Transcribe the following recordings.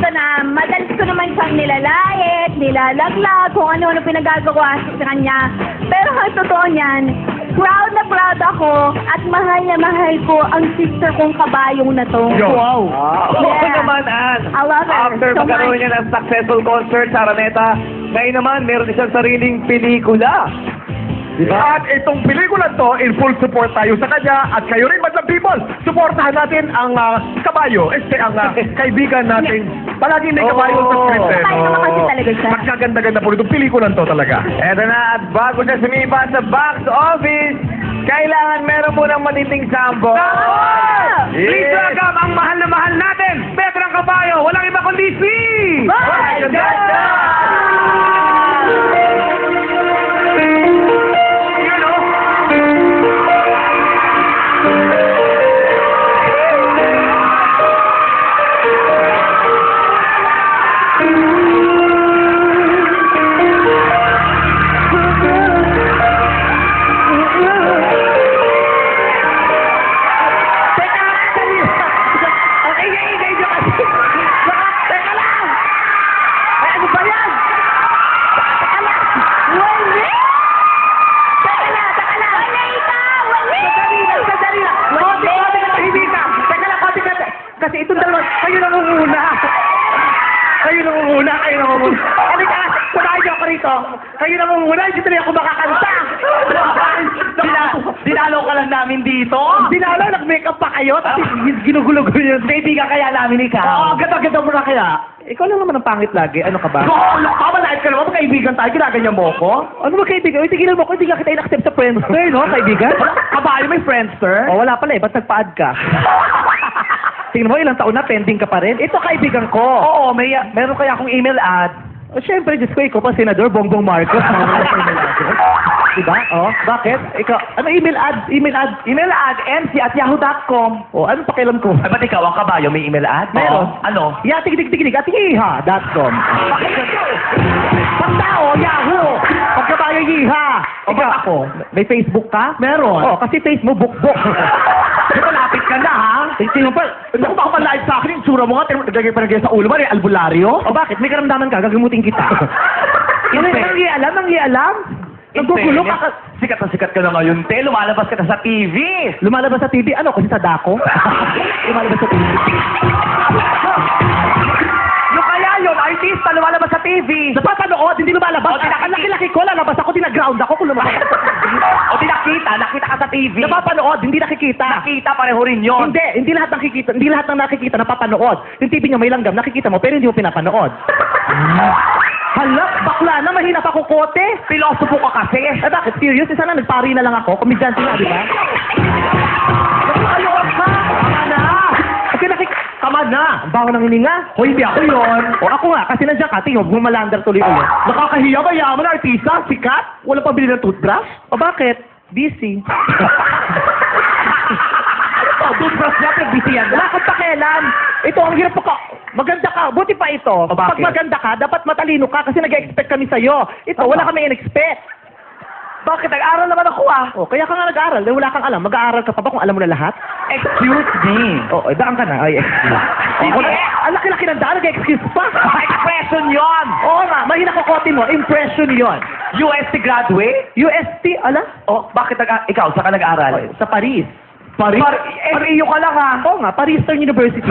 ko na, madalas ko naman siyang nilalait, nilalaglag, kung ano-ano pinagagawa sa kanya. Pero ang totoo niyan, proud na proud ako at mahal na mahal ko ang sister kong kabayong na to. Wow! Oo Yeah. naman, Ann. I love her After so magkaroon much. niya ng successful concert sa Araneta, ngayon naman, meron siyang sariling pelikula. Diba? At itong pelikula to, in full support tayo sa kanya at kayo rin, Madlang People, supportahan natin ang kabayo, ang kaibigan natin. Palaging may kabayo sa script eh. Kabayo naman kasi talaga siya. Magkaganda-ganda po itong pelikula to talaga. Eto na, at bago siya sumipa sa box office, kailangan meron mo ng matiting sambo. Please welcome ang mahal na mahal natin, Petrang Kabayo, walang iba kundi si... Bye! Kasi itong dalawa, kayo nangunguna. Kayo nangunguna. Halika, samahan niyo ako rito. Kayo nangunguna, hindi tuloy ako makakanta. Dinalaw ka lang namin dito? Dinalo, nag-makeup pa kayo, tapos ginugulo-gulo yun. Kaibigan kaya namin ikaw? Oo, ganda-ganda mo na kaya. Ikaw lang naman ang pangit lagi, ano ka ba? Oo, malait ka naman, magkaibigan tayo, ginaganyan mo ko. Ano magkaibigan? Uy, tigilan mo ko, hindi ka kita in-accept sa Friendster, no, kaibigan? Kabayo, may Friendster? Oh, wala pala eh, ba't nagpa-add ka? Tingnan mo, ilang taon na, pending ka pa rin. Ito kaibigan ko. Oo, meron kaya akong email ad. O, syempre, Diyos ko, ikaw pa, Senador Bongbong Marcos. Diba? Oh, bakit? Ikaw, ano email ad? Email ad, mc@yahoo.com. O, ano pakialam ko? Ay, ba't ikaw ang kabayo? May email ad? Meron. Ano? Yatigdig-tig-tig@yiha.com. Pagtao, Yahoo! Pagkabayo, yiha! O, ba't ako? May Facebook ka? Meron. Oh, kasi Facebook, bukbok. Malapit ka na, ha? Tingnan pa, hindi ko ba ako live sa akin? Yung tsura mo nga, nagagay pa sa ulo ba? Albularyo? O bakit? May karamdaman ka, gagamutin kita. Nangyalam? Nagugulo ka. Sikat na sikat ka na ngayon, te. Lumalabas ka na sa TV. Lumalabas sa TV? Ano? Kasi sa dako? Lumalabas sa TV. Yung kaya yun, artista, lumalabas sa TV. Napapanood, hindi lumalabas. O, Ang laki-laki ko, lalabas ako, tinaground ako kung lumabas. O, nakita ka sa TV. Napapanood, hindi nakikita. Nakita, pareho rin yun. Hindi lahat ng nakikita napapanood. Yung TV niya may langgam, nakikita mo, pero hindi mo pinapanood. Hala, bakla na, mahina pa kukote. Pilosopo ka kasi. Eh bakit? Serious? Isa na, nagpari na lang ako. Komedyante na, di ba? Nakakaloka ka. Tama na. Kasi tama na. Ang baho ng hininga. Hoy, hindi ako yun. O ako nga, kasi nandiyan ka, tingog, bumalander tuloy ulit. Nakakahiya ba, yaman, artista, sikat? Wala pa bili ng toothbrush? O bakit? Busy. Toothbrush niya, busy yan. Wala kang pakialam. Ito, ang hirap ko. Maganda ka. Buti pa ito. Pag maganda ka, dapat matalino ka kasi nag-expect kami sa'yo. Ito, wala kami in-expect. Bakit? Nag-aral naman ako, ah. O, kaya ka nga nag-aaral. Dahil wala kang alam. Mag-aaral ka pa ba kung alam mo na lahat? Excuse me. O, daan ka na. Ay, excuse. Ang laki-laki ng daan. Nag-excuse pa. Expression yon. Oo nga. Mahina ko kote mo. Impression yon. UST graduate? UST, ala? O, bakit ikaw, saan ka nag-aral? Sa Paris. Paris? FAU ka lang, ha? Oo nga. Paris Eastern University.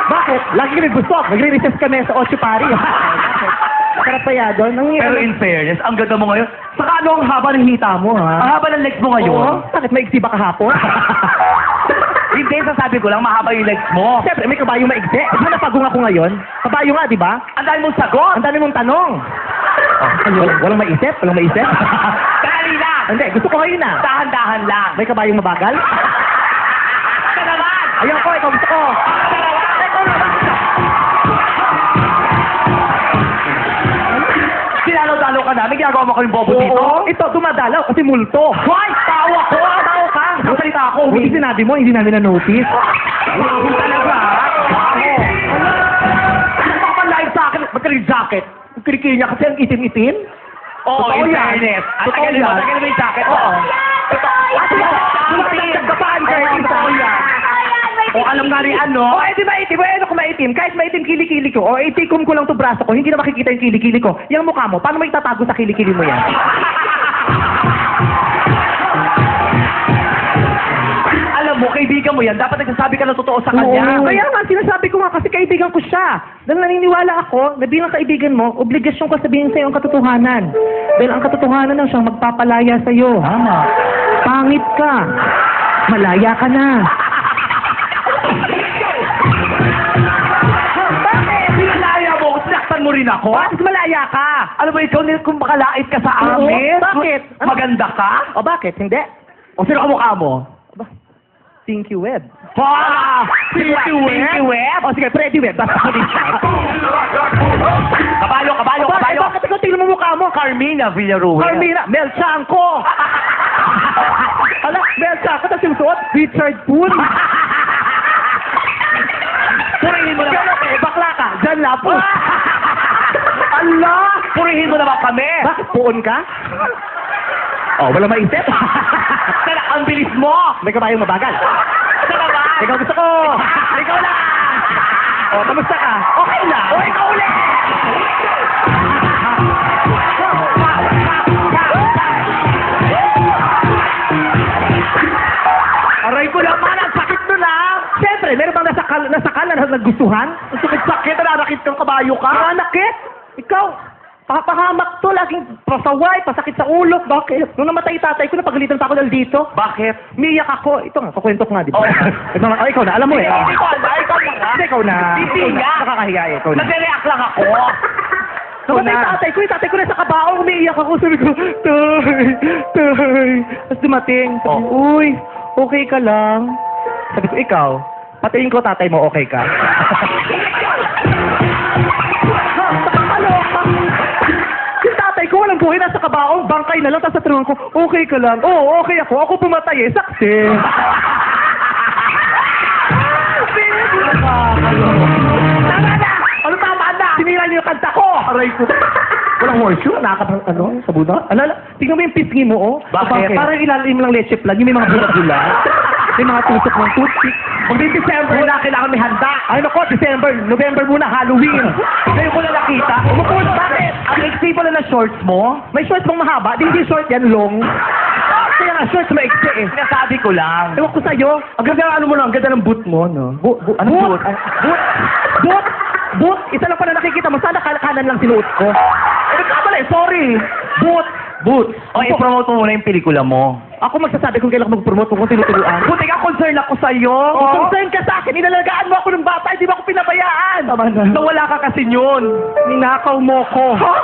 Bakit? Lagi ka gusto. Nagre-recess kami sa 8 Paris. Sarap pa yan doon. Pero in fairness, ang ganda mo ngayon. Saka ano ang haba ng hita mo, ha? Ang haba ng legs mo ngayon. Oo. Bakit? May iksi ba kahapon? Hindi, sasabi ko lang, mahaba yung legs mo. Siyempre, may kabayong maigsi. Di ba napagong ako ngayon? Kabayo nga, di ba? Ang dami mong sagot. Ang dami mong tanong. Walang maisip? Walang maisip? Dali lang. Hindi, gusto ko ngayon na. Dahan-dahan lang. May kabayong mabagal? Ito naman. Ayun ko, ikaw gusto ko. Ito naman. Sinalo-dalo ka na. May ginagawa mo kayong bobo dito. Oo, ito, dumadalaw kasi multo. Hoy! Tao ako! Tao ka! Nagsalita ako. Buti sinabi mo, hindi namin na-notice. Hindi talaga, ha? Ano ka pa live sa akin? Magkaling jacket. Magkaling niya kasi ang itim-itim. Oo, Totoo in yan. fairness. Totoo yan. Tagalin mo yung jacket. Oo. Ito. Kapaan, Curtis. Totoo yan. Tanggarian, no? O, di maitim. Ano kung maitim? Kahit maitim kilikili ko, o itikom ko lang to braso ko, hindi na makikita yung kilikili ko. Yung mukha mo, paano mo itatago sa kilikili mo yan? Alam mo, kaibigan mo yan, dapat nagsasabi ka ng totoo sa kanya. Kaya nga, sinasabi ko nga kasi kaibigan ko siya. Dahil naniniwala ako na bilang kaibigan mo, obligasyon ka sabihin sa'yo ang katotohanan. Dahil ang katotohanan lang siyang magpapalaya sa'yo. Tama. Pangit ka. Malaya ka na. Bakit? Sinalaya mo? Sinaktan mo rin ako? Bakit malaya ka? Alam mo, ikaw kung makalait ka sa amin? Bakit? Maganda ka? O bakit? Hindi? O sino ka mukha mo? Pinky Web. Pinky Web? O sige, Freddy Web. Basta ko din siya. Kabayo. Bakit ikaw tingnan mo mukha mo? Carmina Villaruel. Carmina. Mel Chanco. Hala, Mel Chanco. Tapos yung suot, Richard Poon. Purihin mo naman. Bakla ka. Jan Lapo. Allah! Purihin mo naman kami. Bakit puon ka? Oh, wala maisip. Tara, ang bilis mo! May kabayong mabagal. Tara ba? Ikaw gusto ko! Ikaw lang! Oh, kamusta ka? Okay lang! Oh, ikaw ulit! Aray ko naman, ang sakit nun ah! Siyempre, meron bang nasakal na nagustuhan? Ang sakit, nananakit kang kabayo ka? Nananakit? Ikaw? Papahamak to, laging pasaway, pasakit sa ulo. Bakit? Nung namatay tatay ko, napagalitan pa ako dahil dito. Bakit? Umiyak ako. Ito nga, kukwento ko nga, di ba? Ikaw na, alam mo eh. Hindi ko alam, ikaw na. Hindi nga. Nakakahiya eh, ikaw na. Nag-react lang ako. Namatay tatay ko na sa kabaong, umiiyak ako. Sabi ko, tay. Tapos dumating, sabi ko, uy, okay ka lang. Sabi ko, ikaw, patayin ko tatay mo, okay ka. Ko walang buhay, nasa kabaong, bangkay na lang, tapos sa tanong ko, okay ka lang? Oo, okay ako pumatay eh, saksi. Tama na! Sinira niyo yung kanta ko! Aray ko. Walang horseshoe, nakakatang sa buda. Tingnan mo yung pisngi mo, oh. Bakit? Parang ilalim lang leche plan, yung may mga bulat-bulat. May mga tusok ng toothpick. Pag December na, kailangan may handa. Ay nako, December, November muna, Halloween. Ngayon ko na nakita. Umupun, bakit? Ang iksi pala na shorts mo? May shorts mong mahaba? Hindi short yan, long. Kaya nga, shorts maiksi eh. Sinasabi ko lang. Ewan ko sa'yo, ang ganda mo lang, ang ganda ng boot mo, no? Anong boot? Boot? Isa lang pala nakikita mo, sana kanan lang sinuot ko. Pala, sorry. Boot. O, i-promote mo muna yung pelikula mo. Ako magsasabi kung kailangan mag-promote kung tinuturuan. Buti ka, concern ako sa'yo. Concern ka sa akin, inalagaan mo ako ng bata, hindi mo ako pinabayaan. Tama na. Nawala ka kasi yun. Ninakaw mo ko. Ha?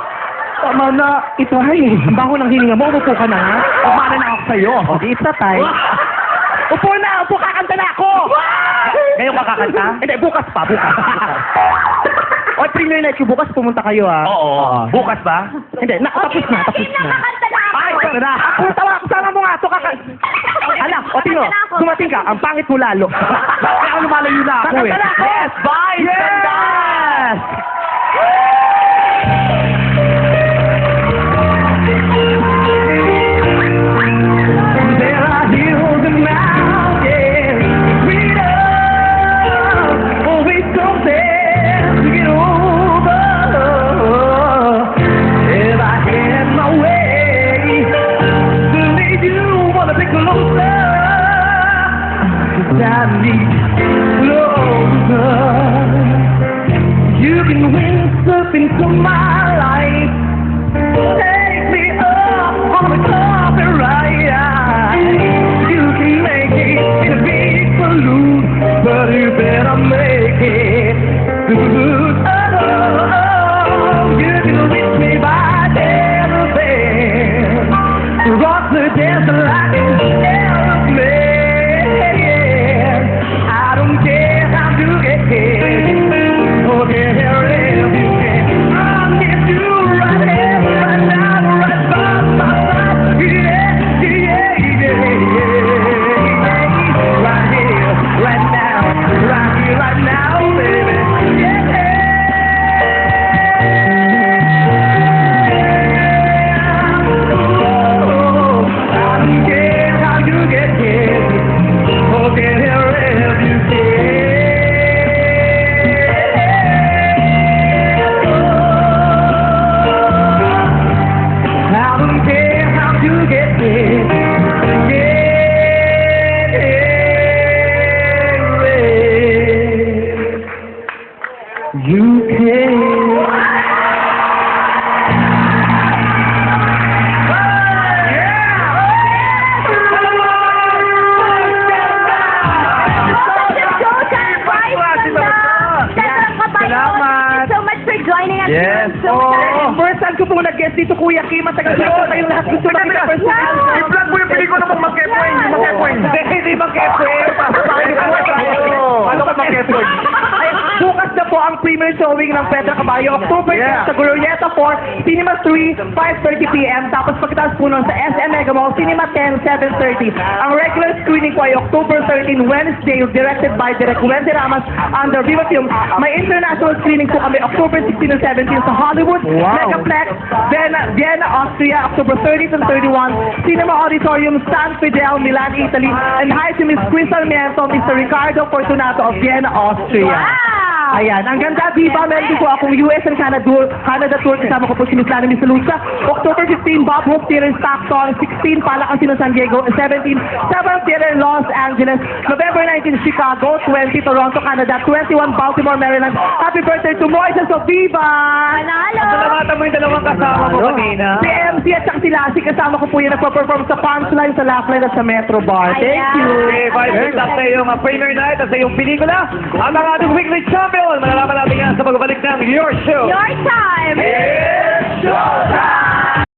Tama na. Ito ay, ang bango ng hininga mo, umupo ka na nga. Umana na ako sa'yo. O, di isa tayo. Upo na, kakanta na ako. Ngayon ka kakanta? Hindi, bukas pa. O, premiere night ko bukas, pumunta kayo ah. Oo. Bukas ba? Hindi, tapos na. Ay, ito na. Sama mo nga ito, Hala, o tino, dumating ka, ang pangit mo lalo. Kaya lumalayo na ako eh. Yes, bye! Yes! There are hills and mountains, freedom, always something to get over. If I had my way, believe you wanna be closer, 'cause I need closer. You can whisper into my life, take me up on the carpet ride. You can make it a big balloon, but you better make it good. You can reach me by everything, rock the dance like an elephant. I don't care how you get here, or get here if you can. I'll get you right here, right now, right by my side. Right here, right now, right here, right now, baby. Yeah. Yes. Yes. So, First time ko pong nag-guest dito, Kuya Kim. Matagal ko kayong lahat gusto makita first time. I-vlog mo yung pelikula mo mag-kepoy. Hindi mag-kepoy. Hindi mag-kepoy. Ano ka mag-kepoy? Ay, bukas na po ang premiere showing ng Pedro Caballo. October 10 Yeah. sa Glorieta 4, Cinema 3, 5:30 p.m. Tapos pagkatapos po nun sa SM Mega Mall, Cinema 10, 7:30. Ang regular screening po ay October 13, Wednesday, directed by Direk Wendy Ramas under Viva Films. May international screening po kami October 16 and 17 sa Hollywood, Megaplex, Vienna, Austria, October 30 and 31, Cinema Auditorium, San Fidel, Milan, Italy, and hi to Miss Chris Sarmiento, Mr. Ricardo Fortunato of Vienna, Austria. wow! Ayan, ang ganda, diba? Meron din po akong US and Canada tour. Kasama ko po si Miss Lana Miss Lucha. October 15, Bob Hope Theater in Stockton. 16, Palakang Sino San Diego. 17, Seventh Theater in Los Angeles. November 19, Chicago. 20, Toronto, Canada. 21, Baltimore, Maryland. Happy birthday to Moises of Viva! Panalo! Salamatan mo yung dalawang kasama mo kanina. Si MC at saka si Lassie, kasama ko po yung nagpa-perform sa Punchline, sa Laughlin at sa Metro Bar. Thank you. Okay, 5 minutes sa iyong premiere night at sa iyong pelikula. Ang mga ating weekly champion. Malalaman natin yan sa pagbabalik ng Your Show. Your time! It's showtime!